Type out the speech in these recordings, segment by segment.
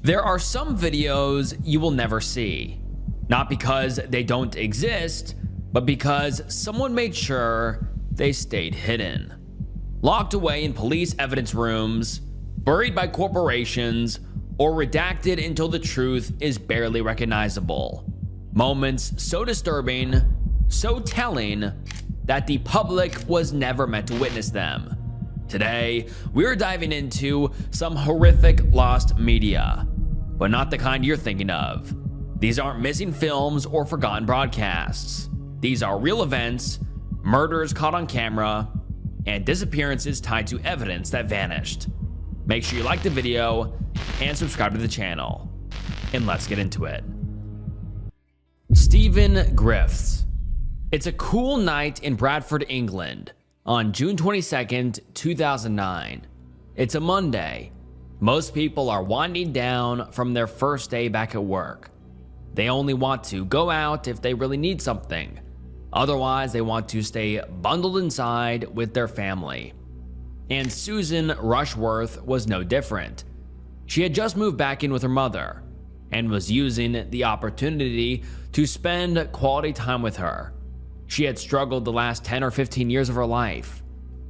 There are some videos you will never see, not because they don't exist, but because someone made sure they stayed hidden. Locked away in police evidence rooms, buried by corporations, or redacted until the truth is barely recognizable. Moments so disturbing, so telling, that the public was never meant to witness them. Today, we're diving into some horrific lost media, but not the kind you're thinking of. These aren't missing films or forgotten broadcasts. These are real events, murders caught on camera, and disappearances tied to evidence that vanished. Make sure you like the video and subscribe to the channel. And let's get into it. Stephen Griffiths. It's a cool night in Bradford, England, on June 22nd, 2009. It's a Monday. Most people are winding down from their first day back at work. They only want to go out if they really need something. Otherwise, they want to stay bundled inside with their family. And Susan Rushworth was no different. She had just moved back in with her mother and was using the opportunity to spend quality time with her. She had struggled the last 10 or 15 years of her life,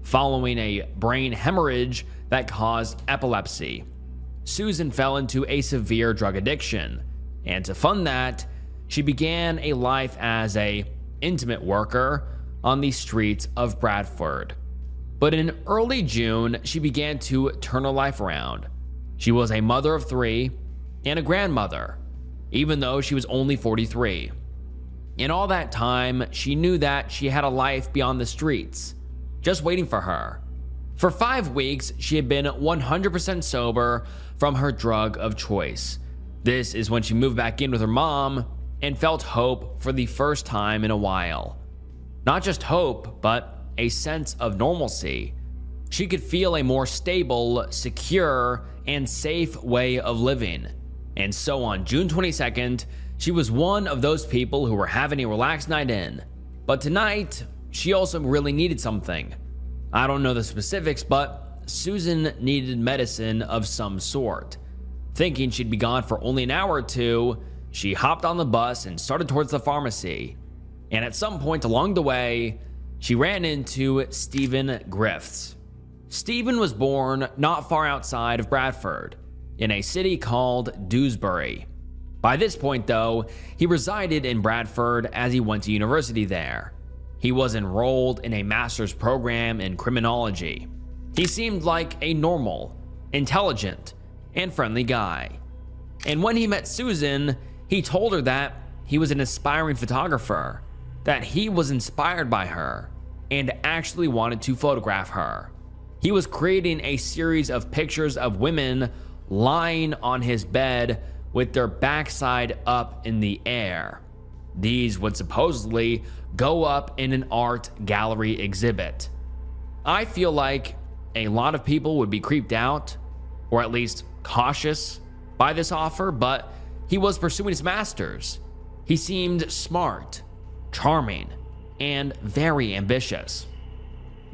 following a brain hemorrhage that caused epilepsy. Susan fell into a severe drug addiction, and to fund that, she began a life as an intimate worker on the streets of Bradford. But in early June, she began to turn her life around. She was a mother of 3 and a grandmother, even though she was only 43. In all that time, she knew that she had a life beyond the streets, just waiting for her. For 5 weeks, she had been 100% sober from her drug of choice. This is when she moved back in with her mom and felt hope for the first time in a while. Not just hope, but a sense of normalcy. She could feel a more stable, secure, and safe way of living. And so on June 22nd, she was one of those people who were having a relaxed night in. But tonight, she also really needed something. I don't know the specifics, but Susan needed medicine of some sort. Thinking she'd be gone for only an hour or two, she hopped on the bus and started towards the pharmacy. And at some point along the way, she ran into Stephen Griffiths. Stephen was born not far outside of Bradford, in a city called Dewsbury. By this point, though, he resided in Bradford as he went to university there. He was enrolled in a master's program in criminology. He seemed like a normal, intelligent, and friendly guy. And when he met Susan, he told her that he was an aspiring photographer, that he was inspired by her, and actually wanted to photograph her. He was creating a series of pictures of women lying on his bed with their backside up in the air. These would supposedly go up in an art gallery exhibit. I feel like a lot of people would be creeped out, or at least cautious, by this offer, but he was pursuing his masters. He seemed smart, charming, and very ambitious.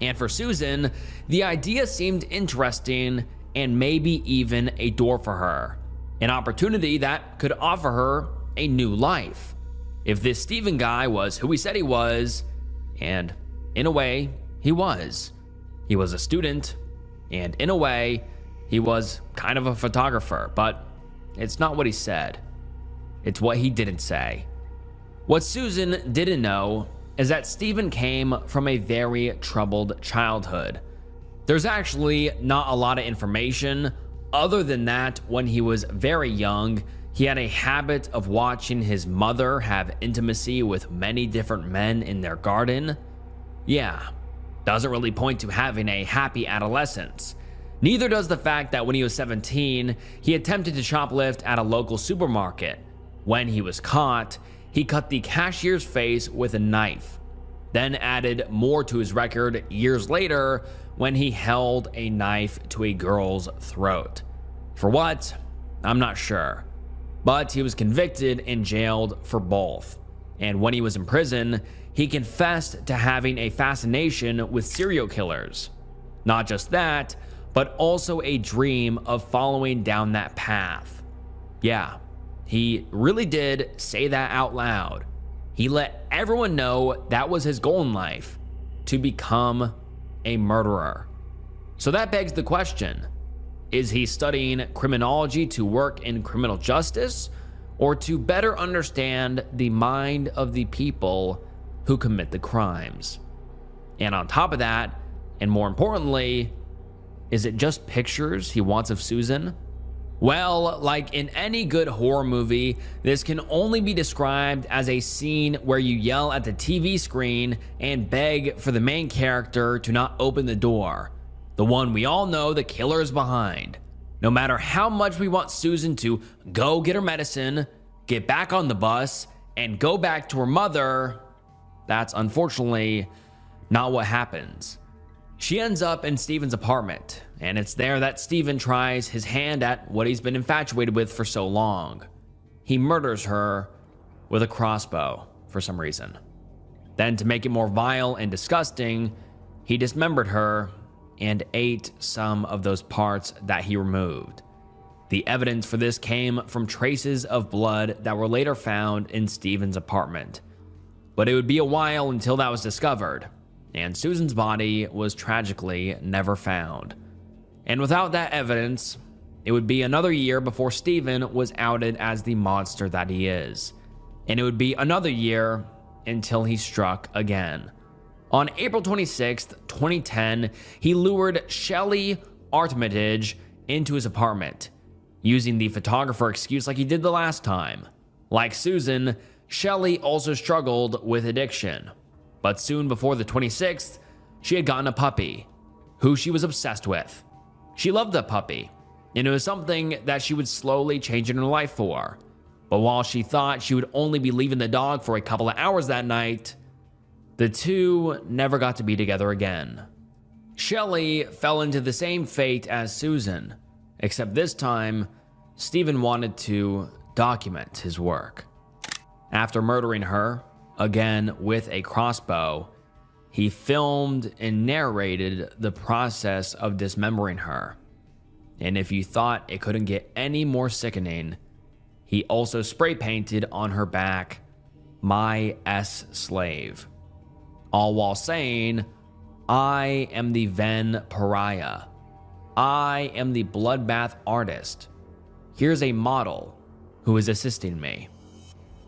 And for Susan, the idea seemed interesting and maybe even a door for her. An opportunity that could offer her a new life. If this Stephen guy was who he said he was, and in a way, he was. He was a student, and in a way, he was kind of a photographer, but it's not what he said. It's what he didn't say. What Susan didn't know is that Stephen came from a very troubled childhood. There's actually not a lot of information other than that when he was very young, he had a habit of watching his mother have intimacy with many different men in their garden. Yeah, doesn't really point to having a happy adolescence. Neither does the fact that when he was 17, he attempted to shoplift at a local supermarket. When he was caught, he cut the cashier's face with a knife, then added more to his record years later when he held a knife to a girl's throat. For what? I'm not sure. But he was convicted and jailed for both. And when he was in prison, he confessed to having a fascination with serial killers. Not just that, but also a dream of following down that path. Yeah, he really did say that out loud. He let everyone know that was his goal in life, to become a murderer. So that begs the question, is he studying criminology to work in criminal justice, or to better understand the mind of the people who commit the crimes? And on top of that, and more importantly, is it just pictures he wants of Susan? Well, like in any good horror movie, this can only be described as a scene where you yell at the TV screen and beg for the main character to not open the door. The one we all know the killer is behind. No matter how much we want Susan to go get her medicine, get back on the bus, and go back to her mother, that's unfortunately not what happens. She ends up in Steven's apartment, and it's there that Steven tries his hand at what he's been infatuated with for so long. He murders her with a crossbow for some reason. Then, to make it more vile and disgusting, he dismembered her and ate some of those parts that he removed. The evidence for this came from traces of blood that were later found in Steven's apartment. But it would be a while until that was discovered, and Susan's body was tragically never found. And without that evidence, it would be another year before Steven was outed as the monster that he is. And it would be another year until he struck again. On April 26th, 2010, he lured Shelley Armitage into his apartment, using the photographer excuse like he did the last time. Like Susan, Shelley also struggled with addiction. But soon before the 26th, she had gotten a puppy, who she was obsessed with. She loved the puppy, and it was something that she would slowly change in her life for. But while she thought she would only be leaving the dog for a couple of hours that night, the two never got to be together again. Shelley fell into the same fate as Susan, except this time, Steven wanted to document his work. After murdering her, again with a crossbow, he filmed and narrated the process of dismembering her. And if you thought it couldn't get any more sickening, he also spray painted on her back, "My S slave," all while saying, "I am the Ven pariah. I am the bloodbath artist. Here's a model who is assisting me."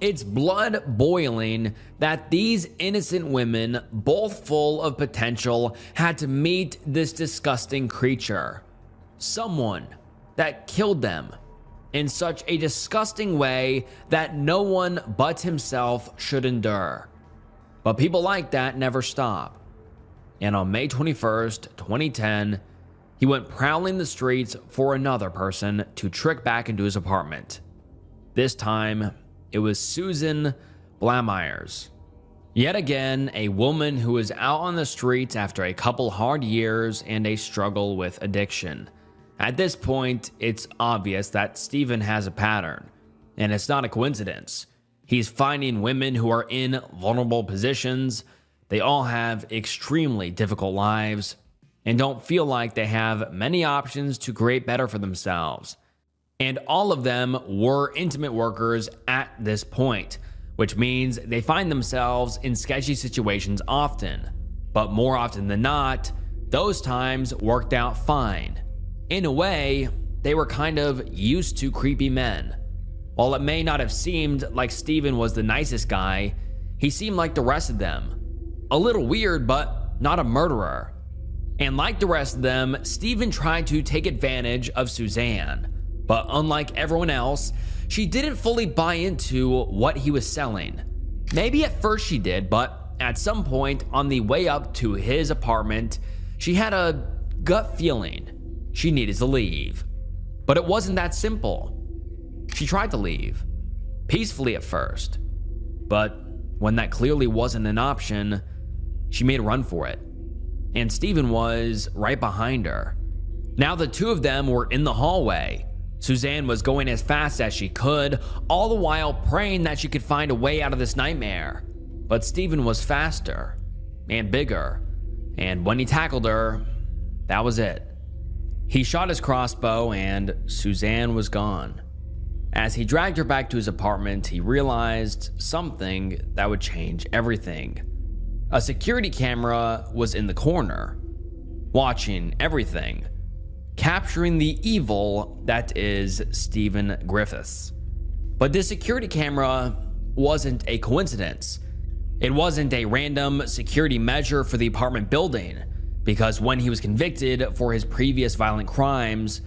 It's blood boiling that these innocent women, both full of potential, had to meet this disgusting creature. Someone that killed them in such a disgusting way that no one but himself should endure. But people like that never stop. And on May 21st, 2010, he went prowling the streets for another person to trick back into his apartment. This time, it was Susan Blammers. Yet again, a woman who was out on the streets after a couple hard years and a struggle with addiction. At this point, it's obvious that Steven has a pattern, and it's not a coincidence. He's finding women who are in vulnerable positions. They all have extremely difficult lives and don't feel like they have many options to create better for themselves. And all of them were intimate workers at this point, which means they find themselves in sketchy situations often. But more often than not, those times worked out fine. In a way, they were kind of used to creepy men. While it may not have seemed like Steven was the nicest guy, he seemed like the rest of them. A little weird, but not a murderer. And like the rest of them, Steven tried to take advantage of Suzanne. But unlike everyone else, she didn't fully buy into what he was selling. Maybe at first she did, but at some point on the way up to his apartment, she had a gut feeling she needed to leave. But it wasn't that simple. She tried to leave, peacefully at first. But when that clearly wasn't an option, she made a run for it. And Steven was right behind her. Now the two of them were in the hallway. Suzanne was going as fast as she could, all the while praying that she could find a way out of this nightmare. But Steven was faster and bigger, and when he tackled her, that was it. He shot his crossbow and Suzanne was gone. As he dragged her back to his apartment, he realized something that would change everything. A security camera was in the corner, watching everything, capturing the evil that is Stephen Griffiths. But this security camera wasn't a coincidence. It wasn't a random security measure for the apartment building, because when he was convicted for his previous violent crimes,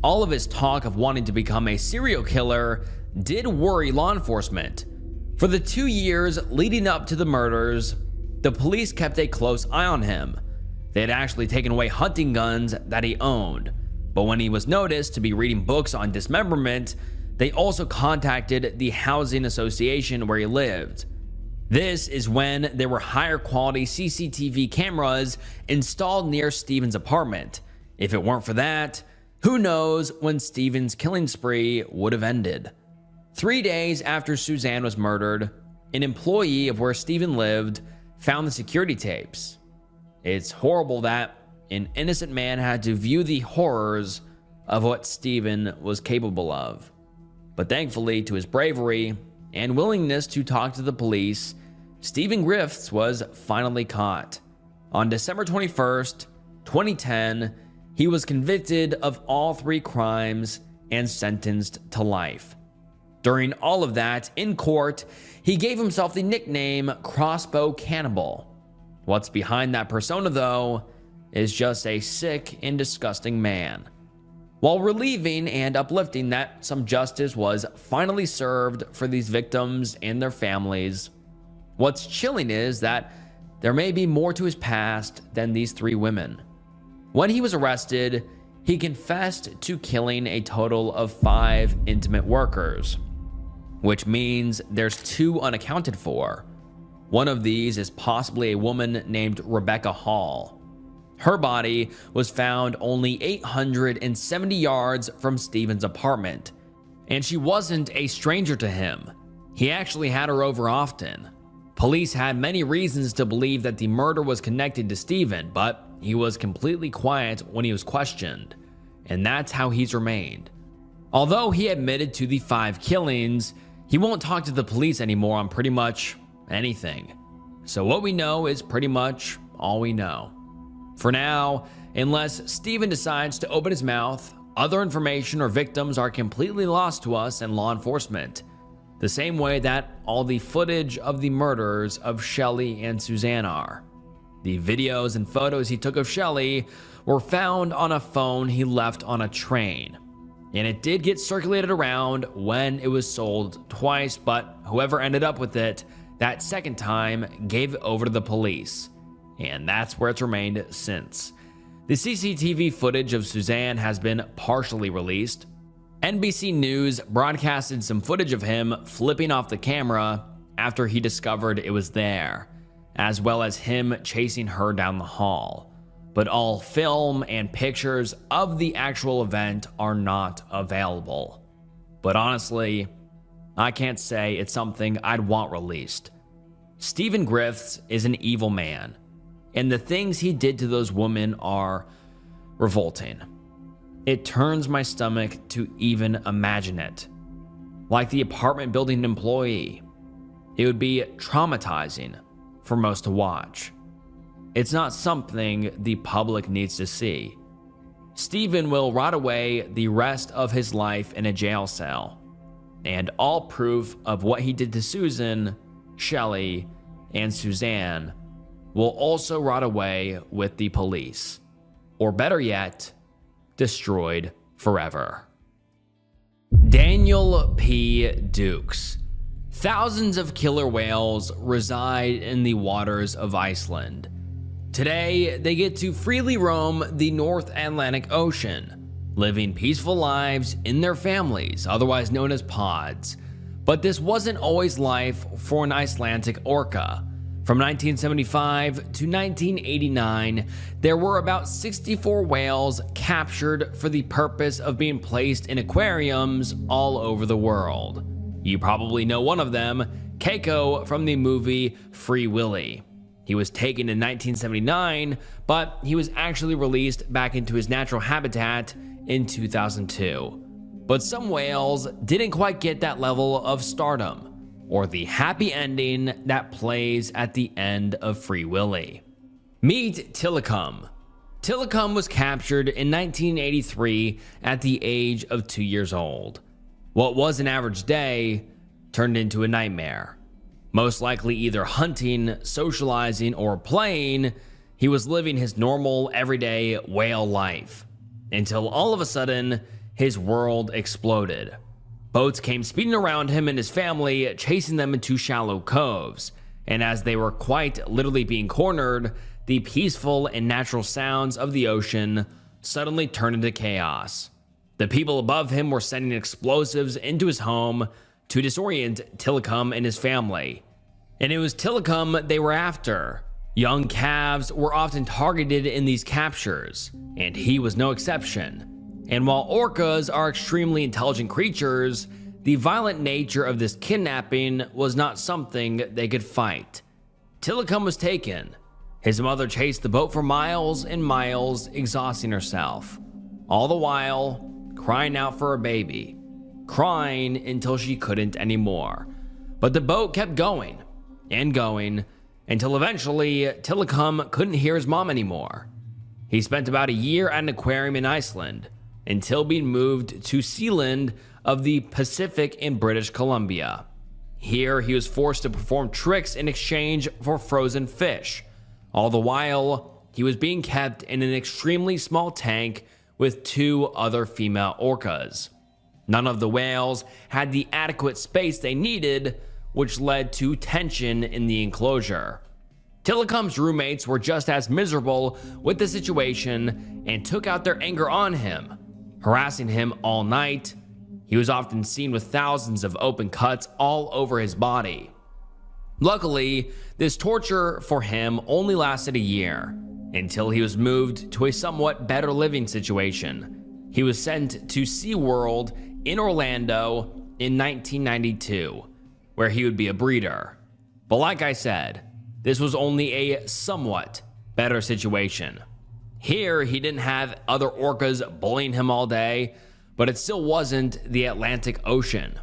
all of his talk of wanting to become a serial killer did worry law enforcement. For the 2 years leading up to the murders, the police kept a close eye on him. They had actually taken away hunting guns that he owned, but when he was noticed to be reading books on dismemberment, they also contacted the housing association where he lived. This is when there were higher quality CCTV cameras installed near Stephen's apartment. If it weren't for that, who knows when Stephen's killing spree would have ended. 3 days after Suzanne was murdered, an employee of where Stephen lived found the security tapes. It's horrible that an innocent man had to view the horrors of what Stephen was capable of. But thankfully, to his bravery and willingness to talk to the police, Stephen Griffiths was finally caught. On December 21st, 2010, he was convicted of all 3 crimes and sentenced to life. During all of that, in court, he gave himself the nickname Crossbow Cannibal. What's behind that persona, though, is just a sick and disgusting man. While relieving and uplifting that some justice was finally served for these victims and their families, what's chilling is that there may be more to his past than these 3 women. When he was arrested, he confessed to killing a total of 5 intimate workers, which means there's 2 unaccounted for. One of these is possibly a woman named Rebecca Hall. Her body was found only 870 yards from Stephen's apartment, and she wasn't a stranger to him. He actually had her over often. Police had many reasons to believe that the murder was connected to Stephen, but he was completely quiet when he was questioned, and that's how he's remained. Although he admitted to the 5 killings, he won't talk to the police anymore on pretty much anything. So what we know is pretty much all we know. For now, unless Stephen decides to open his mouth, other information or victims are completely lost to us and law enforcement, the same way that all the footage of the murders of Shelley and Suzanne are. The videos and photos he took of Shelley were found on a phone he left on a train, and it did get circulated around when it was sold twice, but whoever ended up with it that second time gave it over to the police, and that's where it's remained since. The CCTV footage of Suzanne has been partially released. NBC News broadcasted some footage of him flipping off the camera after he discovered it was there, as well as him chasing her down the hall. But all film and pictures of the actual event are not available. But honestly, I can't say it's something I'd want released. Stephen Griffiths is an evil man, and the things he did to those women are revolting. It turns my stomach to even imagine it. Like the apartment building employee, it would be traumatizing for most to watch. It's not something the public needs to see. Stephen will rot away the rest of his life in a jail cell, and all proof of what he did to Susan, Shelley, and Suzanne will also rot away with the police, or better yet, destroyed forever. Daniel P. Dukes. Thousands of killer whales reside in the waters of Iceland. Today, they get to freely roam the North Atlantic Ocean, living peaceful lives in their families, otherwise known as pods. But this wasn't always life for an Icelandic orca. From 1975 to 1989, there were about 64 whales captured for the purpose of being placed in aquariums all over the world. You probably know one of them, Keiko from the movie Free Willy. He was taken in 1979, but he was actually released back into his natural habitat in 2002. But some whales didn't quite get that level of stardom, or the happy ending that plays at the end of Free Willy. Meet Tilikum. Tilikum was captured in 1983 at the age of 2 years old. What was an average day turned into a nightmare. Most likely either hunting, socializing, or playing, he was living his normal, everyday whale life. Until all of a sudden, his world exploded. Boats came speeding around him and his family, chasing them into shallow coves. And as they were quite literally being cornered, the peaceful and natural sounds of the ocean suddenly turned into chaos. The people above him were sending explosives into his home to disorient Tilikum and his family. And it was Tilikum they were after. Young calves were often targeted in these captures, and he was no exception. And while orcas are extremely intelligent creatures, the violent nature of this kidnapping was not something they could fight. Tilikum was taken. His mother chased the boat for miles and miles, exhausting herself, all the while crying out for a baby, crying until she couldn't anymore. But the boat kept going and going until eventually Tilikum couldn't hear his mom anymore. He spent about a year at an aquarium in Iceland until being moved to Sealand of the Pacific in British Columbia. Here he was forced to perform tricks in exchange for frozen fish. All the while, he was being kept in an extremely small tank with 2 other female orcas. None of the whales had the adequate space they needed, which led to tension in the enclosure. Tilikum's roommates were just as miserable with the situation and took out their anger on him, harassing him all night. He was often seen with thousands of open cuts all over his body. Luckily, this torture for him only lasted a year, until he was moved to a somewhat better living situation. He was sent to SeaWorld in Orlando in 1992, where he would be a breeder. But like I said, this was only a somewhat better situation. Here, he didn't have other orcas bullying him all day, but it still wasn't the Atlantic Ocean.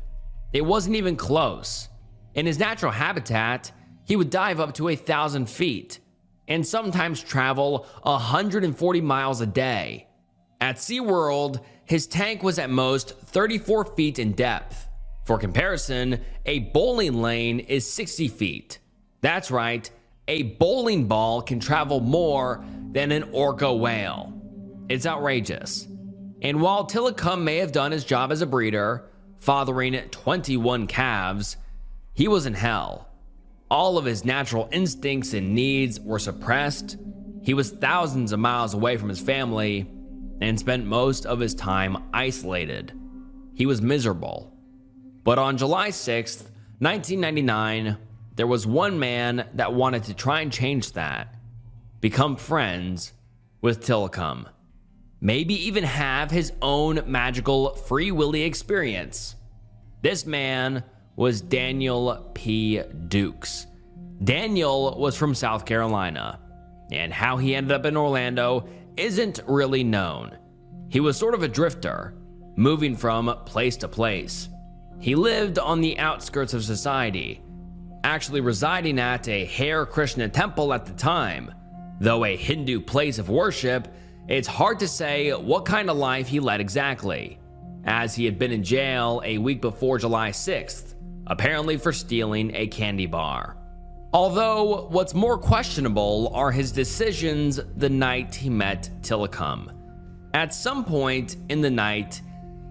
It wasn't even close. In his natural habitat, he would dive up to 1,000 feet and sometimes travel 140 miles a day. At SeaWorld, his tank was at most 34 feet in depth. For comparison, a bowling lane is 60 feet. That's right, a bowling ball can travel more than an orca whale. It's outrageous. And while Tilikum may have done his job as a breeder, fathering 21 calves, he was in hell. All of his natural instincts and needs were suppressed. He was thousands of miles away from his family and spent most of his time isolated. He was miserable. But on July 6th, 1999, there was one man that wanted to try and change that, become friends with Tilikum, maybe even have his own magical Free Willy experience. This man was Daniel P. Dukes. Daniel was from South Carolina, and how he ended up in Orlando isn't really known. He was sort of a drifter, moving from place to place. He lived on the outskirts of society, actually residing at a Hare Krishna temple at the time. Though a Hindu place of worship, it's hard to say what kind of life he led exactly, as he had been in jail a week before July 6th, apparently for stealing a candy bar. Although, what's more questionable are his decisions the night he met Tilikum. At some point in the night,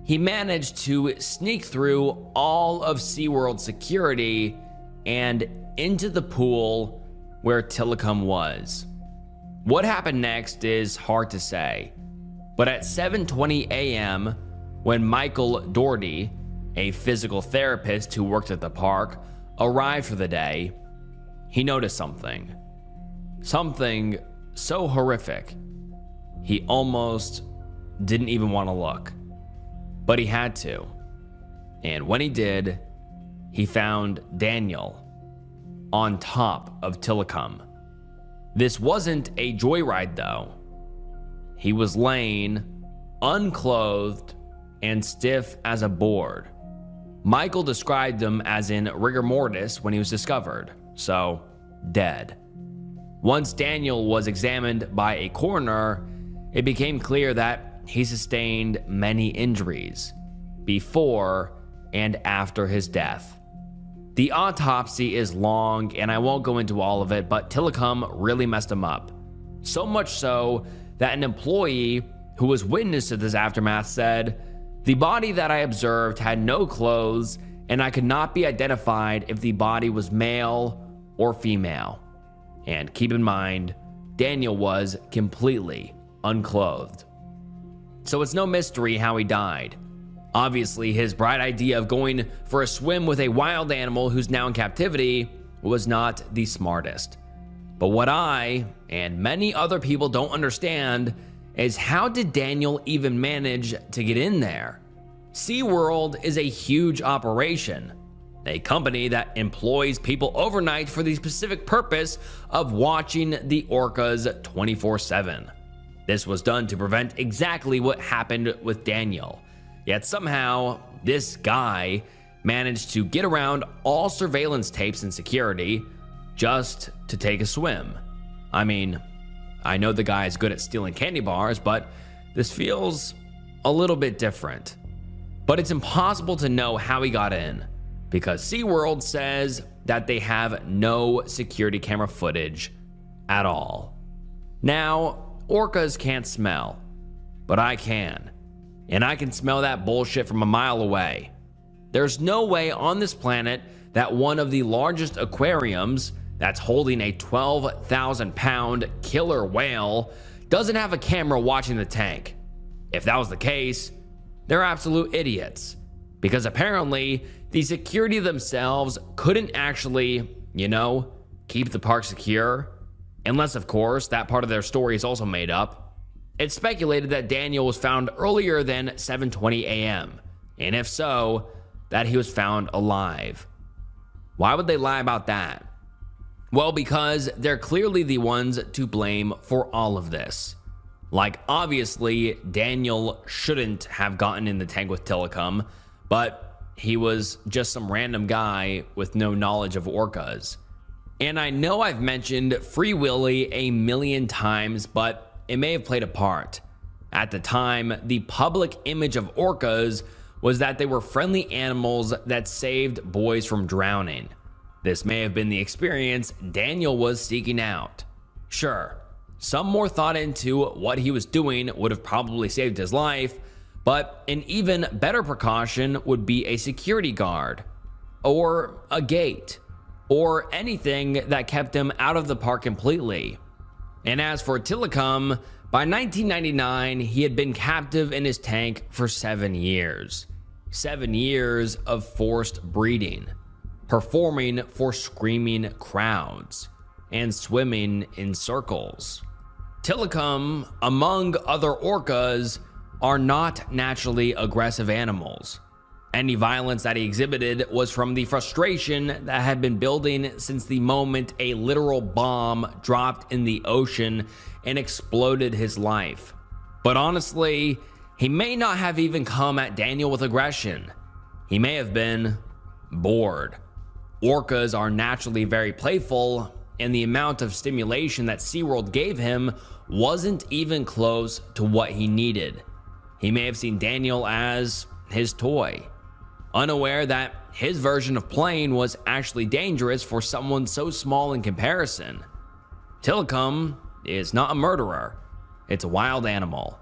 he managed to sneak through all of SeaWorld security and into the pool where Tilikum was. What happened next is hard to say, but at 7:20 a.m., when Michael Doherty, a physical therapist who worked at the park, arrived for the day, he noticed something. Something so horrific, he almost didn't even want to look. But he had to. And when he did, he found Daniel on top of Tilikum. This wasn't a joyride though. He was laying unclothed and stiff as a board. Michael described them as in rigor mortis when he was discovered, so dead. Once Daniel was examined by a coroner, it became clear that he sustained many injuries before and after his death. The autopsy is long and I won't go into all of it, but Tilikum really messed him up. So much so that an employee who was witness to this aftermath said, "The body that I observed had no clothes and I could not be identified if the body was male or female." And keep in mind, Daniel was completely unclothed. So it's no mystery how he died. Obviously, his bright idea of going for a swim with a wild animal who's now in captivity was not the smartest. But what I and many other people don't understand is, how did Daniel even manage to get in there? SeaWorld is a huge operation, a company that employs people overnight for the specific purpose of watching the orcas 24/7. This was done to prevent exactly what happened with Daniel. Yet somehow, this guy managed to get around all surveillance tapes and security just to take a swim. I mean, I know the guy is good at stealing candy bars, but this feels a little bit different. But it's impossible to know how he got in, because SeaWorld says that they have no security camera footage at all. Now, orcas can't smell, but I can. And I can smell that bullshit from a mile away. There's no way on this planet that one of the largest aquariums that's holding a 12,000-pound killer whale doesn't have a camera watching the tank. If that was the case, they're absolute idiots. Because apparently, the security themselves couldn't actually, keep the park secure. Unless, of course, that part of their story is also made up. It's speculated that Daniel was found earlier than 7:20 a.m., and if so, that he was found alive. Why would they lie about that? Well, because they're clearly the ones to blame for all of this. Like, obviously, Daniel shouldn't have gotten in the tank with Tilikum, but he was just some random guy with no knowledge of orcas. And I know I've mentioned Free Willy a million times, but it may have played a part. At the time, the public image of orcas was that they were friendly animals that saved boys from drowning. This may have been the experience Daniel was seeking out. Sure, some more thought into what he was doing would have probably saved his life, but an even better precaution would be a security guard, or a gate, or anything that kept him out of the park completely. And as for Tilikum, by 1999, he had been captive in his tank for 7 years. 7 years of forced breeding, performing for screaming crowds, and swimming in circles. Tilikum, among other orcas, are not naturally aggressive animals. Any violence that he exhibited was from the frustration that had been building since the moment a literal bomb dropped in the ocean and exploded his life. But honestly, he may not have even come at Daniel with aggression. He may have been bored. Orcas are naturally very playful, and the amount of stimulation that SeaWorld gave him wasn't even close to what he needed. He may have seen Daniel as his toy, unaware that his version of playing was actually dangerous for someone so small in comparison. Tilikum is not a murderer, it's a wild animal.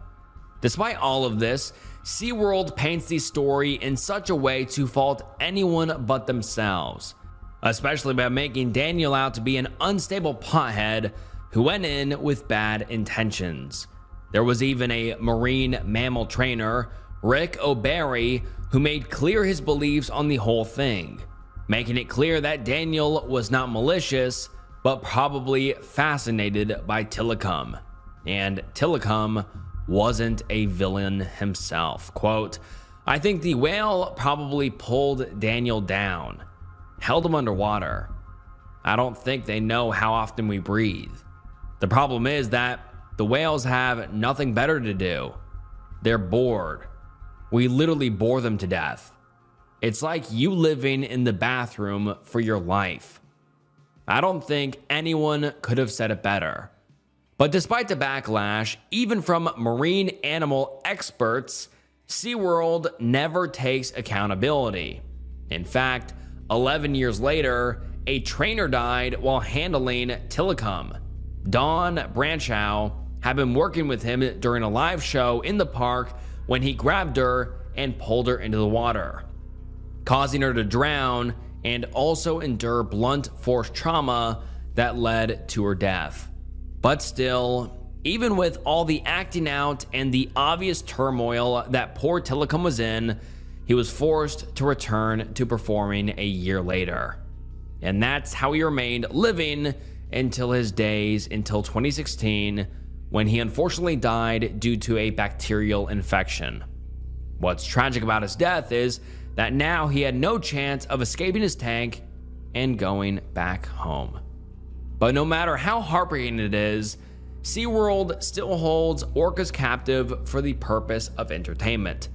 Despite all of this, SeaWorld paints the story in such a way to fault anyone but themselves, especially by making Daniel out to be an unstable pothead who went in with bad intentions. There was even a marine mammal trainer, Rick O'Barry, who made clear his beliefs on the whole thing, making it clear that Daniel was not malicious, but probably fascinated by Tilikum. And Tilikum wasn't a villain himself. Quote, "I think the whale probably pulled Daniel down, held him underwater. I don't think they know how often we breathe. The problem is that the whales have nothing better to do. They're bored. We literally bore them to death. It's like you living in the bathroom for your life. I don't think anyone could have said it better. But despite the backlash, even from marine animal experts, SeaWorld never takes accountability. In fact, 11 years later, a trainer died while handling Tilikum. Dawn Brancheau had been working with him during a live show in the park when he grabbed her and pulled her into the water, causing her to drown and also endure blunt force trauma that led to her death. But still, even with all the acting out and the obvious turmoil that poor Tilikum was in, he was forced to return to performing a year later. And that's how he remained living until his days until 2016, when he unfortunately died due to a bacterial infection. What's tragic about his death is that now he had no chance of escaping his tank and going back home. But no matter how heartbreaking it is, SeaWorld still holds orcas captive for the purpose of entertainment.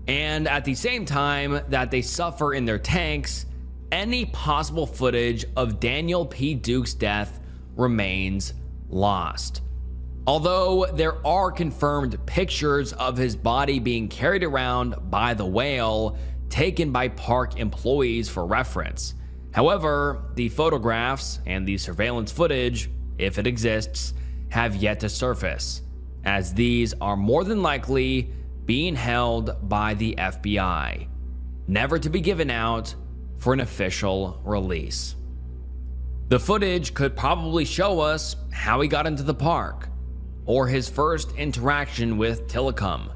And at the same time that they suffer in their tanks, any possible footage of Daniel P. Duke's death remains lost. Although there are confirmed pictures of his body being carried around by the whale, taken by park employees for reference. However, the photographs and the surveillance footage, if it exists, have yet to surface, as these are more than likely being held by the FBI, never to be given out for an official release. The footage could probably show us how he got into the park, or his first interaction with Tilikum.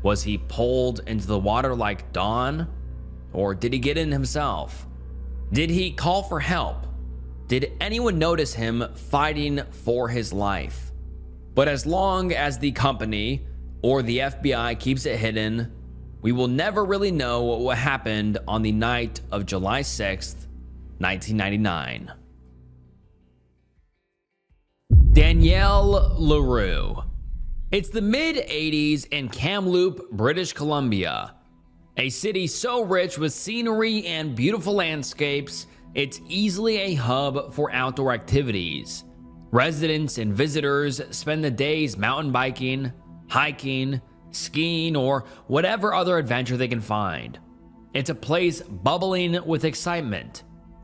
Was he pulled into the water like Dawn? Or did he get in himself? Did he call for help? Did anyone notice him fighting for his life? But as long as the company or the FBI keeps it hidden, we will never really know what happened on the night of July 6th, 1999. Danielle LaRue. It's the mid-80s in Kamloops, British Columbia, a city so rich with scenery and beautiful landscapes, it's easily a hub for outdoor activities. Residents and visitors spend the days mountain biking, hiking, skiing, or whatever other adventure they can find. It's a place bubbling with excitement,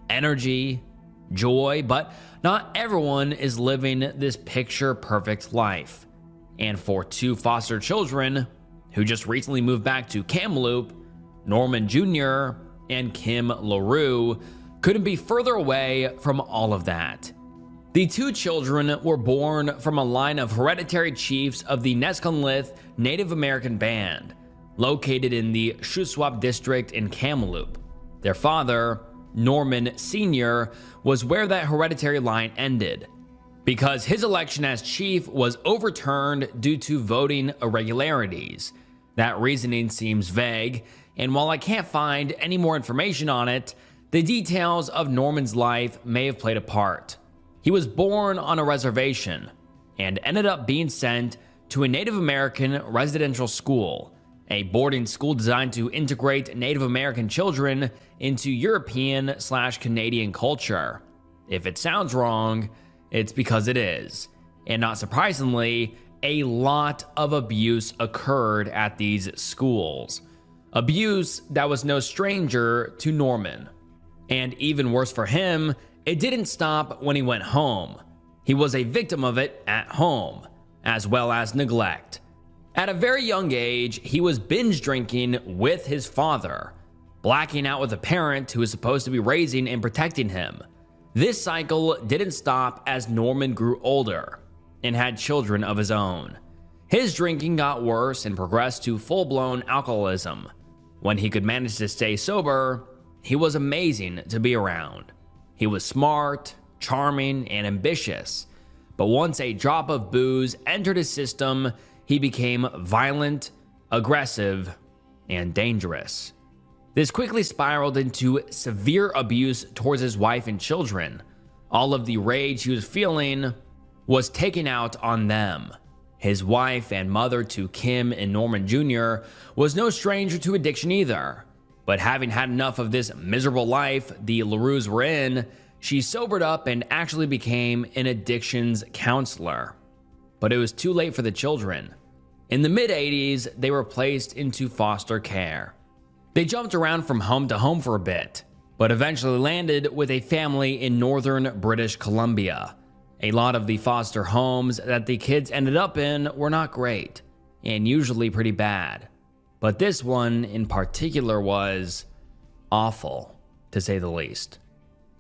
energy, joy, but not everyone is living this picture-perfect life. And for two foster children who just recently moved back to Kamloops, Norman Jr. and Kim LaRue couldn't be further away from all of that. The two children were born from a line of hereditary chiefs of the Neskonlith Native American Band, located in the Shuswap district in Kamloops. Their father, Norman Sr., was where that hereditary line ended, because his election as chief was overturned due to voting irregularities. That reasoning seems vague, and while I can't find any more information on it, the details of Norman's life may have played a part. He was born on a reservation and ended up being sent to a Native American residential school, a boarding school designed to integrate Native American children into European/Canadian culture. If it sounds wrong, it's because it is. And not surprisingly, a lot of abuse occurred at these schools. Abuse that was no stranger to Norman. And even worse for him, it didn't stop when he went home. He was a victim of it at home, as well as neglect. At a very young age, he was binge drinking with his father, blacking out with a parent who was supposed to be raising and protecting him. This cycle didn't stop as Norman grew older and had children of his own. His drinking got worse and progressed to full-blown alcoholism. When he could manage to stay sober, he was amazing to be around. He was smart, charming, and ambitious. But once a drop of booze entered his system, he became violent, aggressive, and dangerous. This quickly spiraled into severe abuse towards his wife and children. All of the rage he was feeling was taken out on them. His wife and mother to Kim and Norman Jr. was no stranger to addiction either. But having had enough of this miserable life the LaRues were in, she sobered up and actually became an addictions counselor. But it was too late for the children. In the mid-80s, they were placed into foster care. They jumped around from home to home for a bit, but eventually landed with a family in northern British Columbia. A lot of the foster homes that the kids ended up in were not great, and usually pretty bad. But this one in particular was awful, to say the least.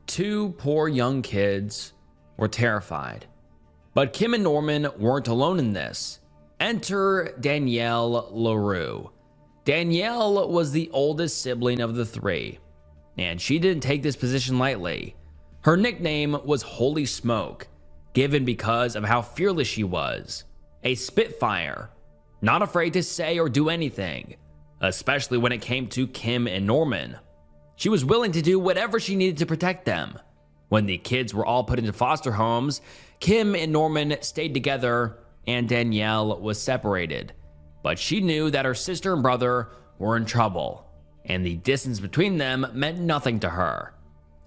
Two poor young kids were terrified. But Kim and Norman weren't alone in this. Enter Danielle LaRue. Danielle was the oldest sibling of the three, and she didn't take this position lightly. Her nickname was Holy Smoke, given because of how fearless she was. A Spitfire, not afraid to say or do anything, especially when it came to Kim and Norman. She was willing to do whatever she needed to protect them. When the kids were all put into foster homes, Kim and Norman stayed together and Danielle was separated. But she knew that her sister and brother were in trouble, and the distance between them meant nothing to her.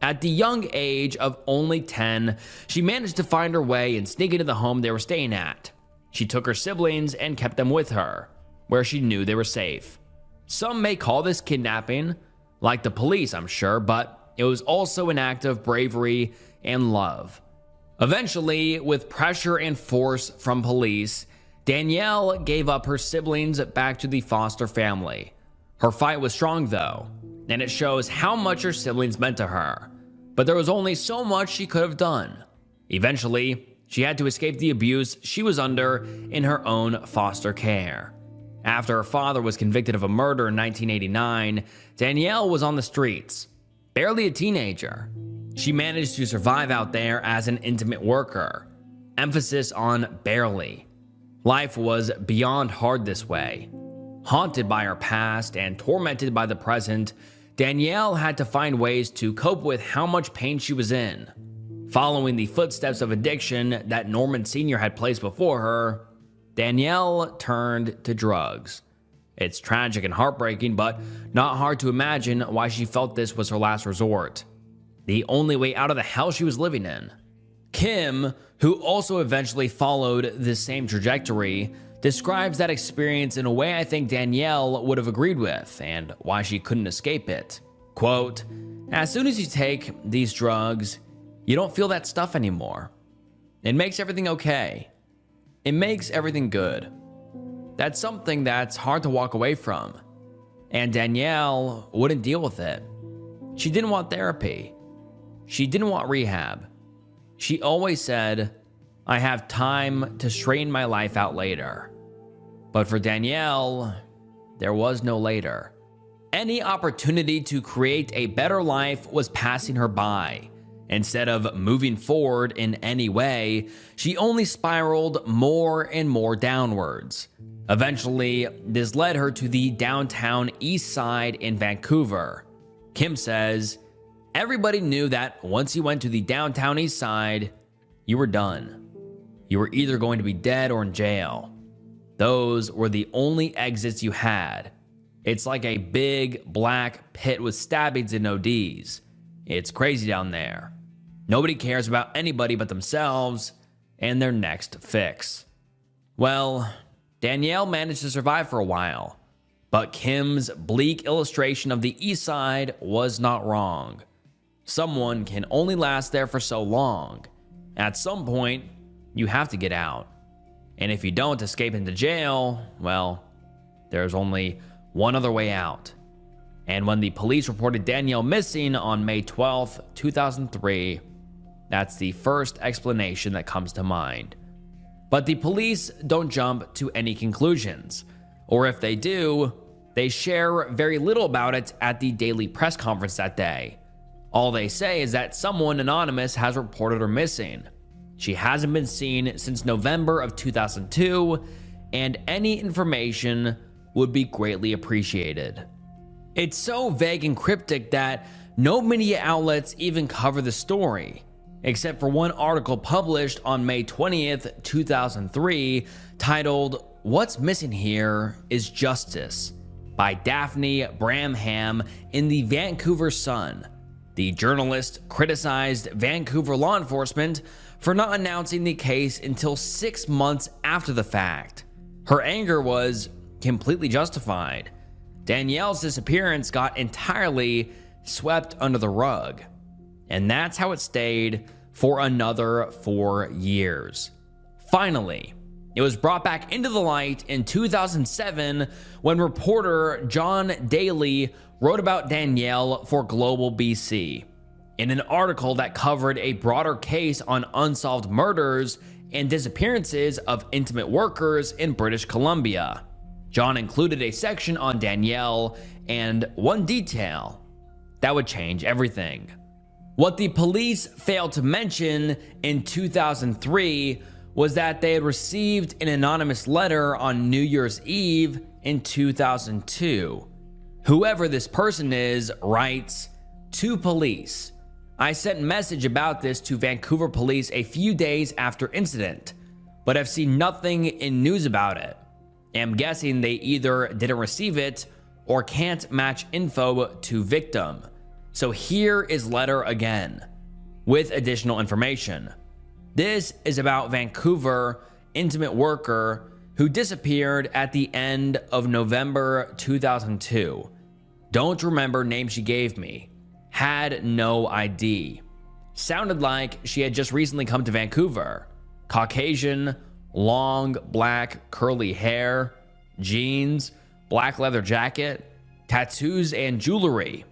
At the young age of only 10, she managed to find her way and sneak into the home they were staying at. She took her siblings and kept them with her, where she knew they were safe. Some may call this kidnapping, like the police, I'm sure, but it was also an act of bravery and love. Eventually, with pressure and force from police, Danielle gave up her siblings back to the foster family. Her fight was strong though, and it shows how much her siblings meant to her. But there was only so much she could have done. Eventually, she had to escape the abuse she was under in her own foster care. After her father was convicted of a murder in 1989, Danielle was on the streets, barely a teenager. She managed to survive out there as an intimate worker. Emphasis on barely. Life was beyond hard this way. Haunted by her past and tormented by the present, Danielle had to find ways to cope with how much pain she was in. Following the footsteps of addiction that Norman Sr. had placed before her, Danielle turned to drugs. It's tragic and heartbreaking, but not hard to imagine why she felt this was her last resort. The only way out of the hell she was living in. Kim, who also eventually followed this same trajectory, describes that experience in a way I think Danielle would have agreed with, and why she couldn't escape it. Quote, "As soon as you take these drugs, you don't feel that stuff anymore. It makes everything okay. It makes everything good. That's something that's hard to walk away from." And Danielle wouldn't deal with it. She didn't want therapy. She didn't want rehab. She always said, "I have time to straighten my life out later." But for Danielle, there was no later. Any opportunity to create a better life was passing her by. Instead of moving forward in any way, she only spiraled more and more downwards. Eventually, this led her to the downtown east side in Vancouver. Kim says, "Everybody knew that once you went to the downtown east side, you were done. You were either going to be dead or in jail. Those were the only exits you had. It's like a big black pit with stabbings and ODs. It's crazy down there. Nobody cares about anybody but themselves and their next fix." Well, Danielle managed to survive for a while, but Kim's bleak illustration of the east side was not wrong. Someone can only last there for so long. At some point, you have to get out. And if you don't escape into jail, well, there's only one other way out. And when the police reported Danielle missing on May 12th, 2003, that's the first explanation that comes to mind. But the police don't jump to any conclusions, or if they do, they share very little about it at the daily press conference that day. All they say is that someone anonymous has reported her missing. She hasn't been seen since November of 2002, and any information would be greatly appreciated. It's so vague and cryptic that no media outlets even cover the story. except for one article published on May 20th, 2003, titled "What's Missing Here is Justice" by Daphne Bramham in the Vancouver Sun. The journalist criticized Vancouver law enforcement for not announcing the case until 6 months after the fact. Her anger was completely justified. Danielle's disappearance got entirely swept under the rug, and that's how it stayed for another 4 years. Finally, it was brought back into the light in 2007 when reporter John Daly wrote about Danielle for Global BC in an article that covered a broader case on unsolved murders and disappearances of intimate workers in British Columbia. John included a section on Danielle and one detail that would change everything. What the police failed to mention in 2003 was that they had received an anonymous letter on New Year's Eve in 2002. Whoever this person is writes, "To police, I sent a message about this to Vancouver police a few days after incident, but have seen nothing in news about it. I'm guessing they either didn't receive it or can't match info to victim. So here is letter again, with additional information. This is about Vancouver intimate worker who disappeared at the end of November 2002. Don't remember name she gave me. Had no ID. Sounded like she had just recently come to Vancouver. Caucasian, long, black, curly hair, jeans, black leather jacket, tattoos, and jewelry.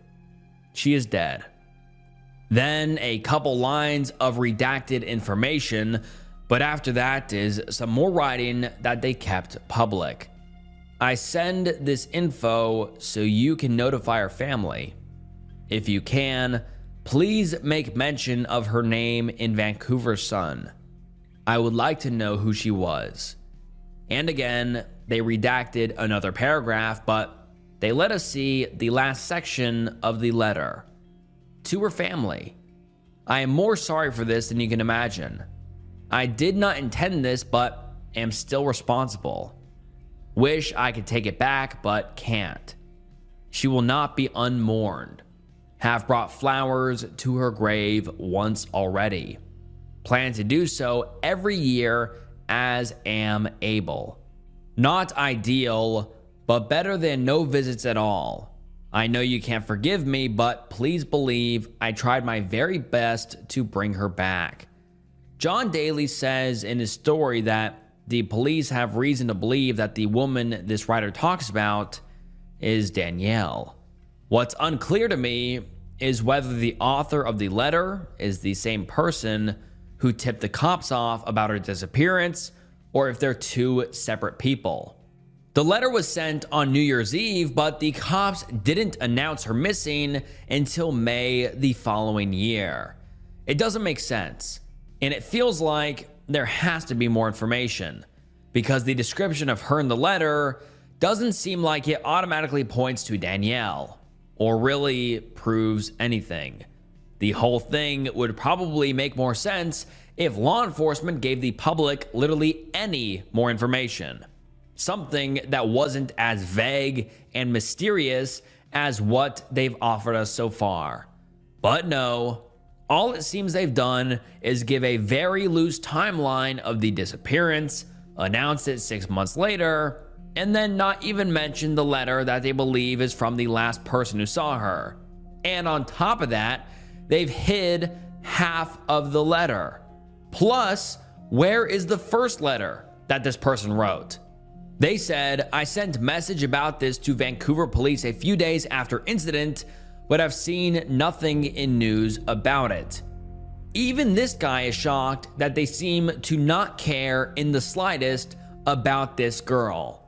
She is dead." Then a couple lines of redacted information, but after that is some more writing that they kept public. "I send this info so you can notify her family. If you can, please make mention of her name in Vancouver Sun. I would like to know who she was." And again, they redacted another paragraph, but they let us see the last section of the letter. "To her family, I am more sorry for this than you can imagine. I did not intend this, but am still responsible. Wish I could take it back, but can't. She will not be unmourned. Have brought flowers to her grave once already. Plan to do so every year as am able. Not ideal, but better than no visits at all. I know you can't forgive me, but please believe I tried my very best to bring her back." John Daly says in his story that the police have reason to believe that the woman this writer talks about is Danielle. What's unclear to me is whether the author of the letter is the same person who tipped the cops off about her disappearance, or if they're two separate people. The letter was sent on New Year's Eve, but the cops didn't announce her missing until May the following year. It doesn't make sense, and it feels like there has to be more information, because the description of her in the letter doesn't seem like it automatically points to Danielle, or really proves anything. The whole thing would probably make more sense if law enforcement gave the public literally any more information. Something that wasn't as vague and mysterious as what they've offered us so far. But no, all it seems they've done is give a very loose timeline of the disappearance, announce it 6 months later, and then not even mention the letter that they believe is from the last person who saw her. And on top of that, they've hid half of the letter. Plus, where is the first letter that this person wrote? They said, "I sent message about this to Vancouver police a few days after incident, but I've seen nothing in news about it." Even this guy is shocked that they seem to not care in the slightest about this girl.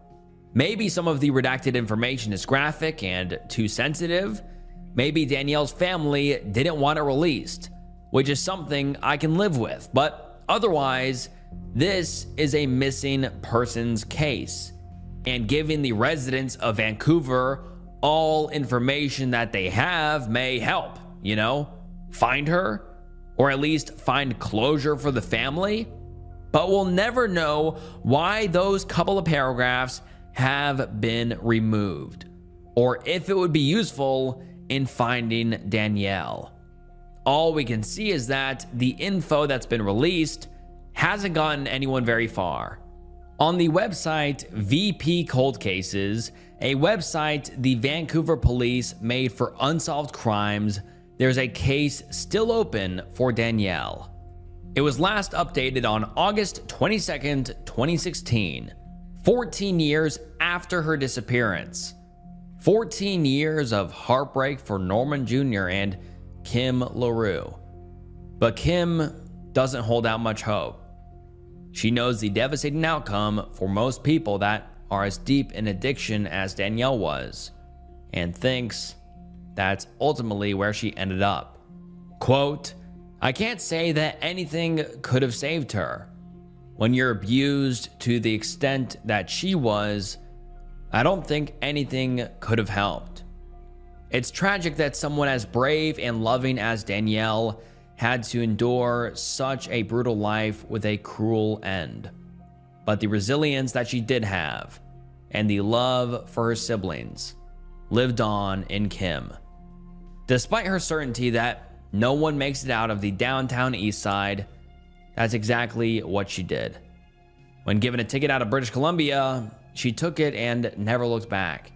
Maybe some of the redacted information is graphic and too sensitive. Maybe Danielle's family didn't want it released, which is something I can live with. But otherwise, this is a missing persons case, and giving the residents of Vancouver all information that they have may help, find her or at least find closure for the family, but we'll never know why those couple of paragraphs have been removed, or if it would be useful in finding Danielle. All we can see is that the info that's been released hasn't gotten anyone very far. On the website VP Cold Cases, a website the Vancouver police made for unsolved crimes, there's a case still open for Danielle. It was last updated on August 22nd, 2016, 14 years after her disappearance. 14 years of heartbreak for Norman Jr. and Kim LaRue. But Kim doesn't hold out much hope. She knows the devastating outcome for most people that are as deep in addiction as Danielle was, and thinks that's ultimately where she ended up. Quote, "I can't say that anything could have saved her. When you're abused to the extent that she was, I don't think anything could have helped. It's tragic that someone as brave and loving as Danielle had to endure such a brutal life with a cruel end. But the resilience that she did have, and the love for her siblings, lived on in Kim. Despite her certainty that no one makes it out of the downtown east side, that's exactly what she did. When given a ticket out of British Columbia, she took it and never looked back.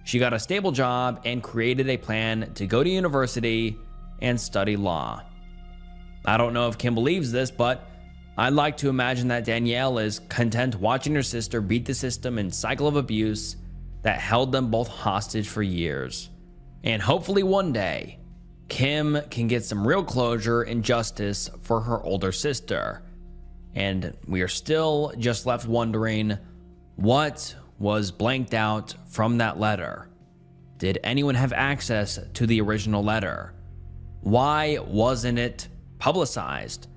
She got a stable job and created a plan to go to university and study law. I don't know if Kim believes this, but I'd like to imagine that Danielle is content watching her sister beat the system and cycle of abuse that held them both hostage for years. And hopefully one day, Kim can get some real closure and justice for her older sister. And we are still just left wondering, what was blanked out from that letter? Did anyone have access to the original letter? Why wasn't it publicized?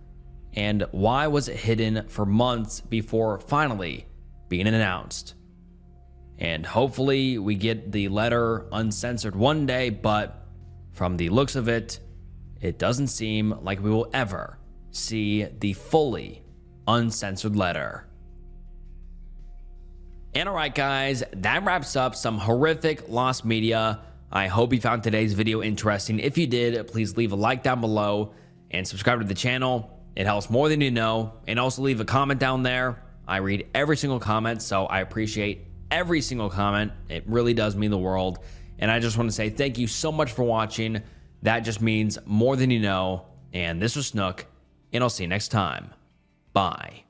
And why was it hidden for months before finally being announced? And hopefully we get the letter uncensored one day, but from the looks of it, it doesn't seem like we will ever see the fully uncensored letter. And alright guys, that wraps up some horrific lost media. I hope you found today's video interesting. If you did, please leave a like down below and subscribe to the channel. It helps more than you know. And also leave a comment down there. I read every single comment, so I appreciate every single comment. It really does mean the world. And I just want to say thank you so much for watching. That just means more than you know. And this was Snook, and I'll see you next time. Bye.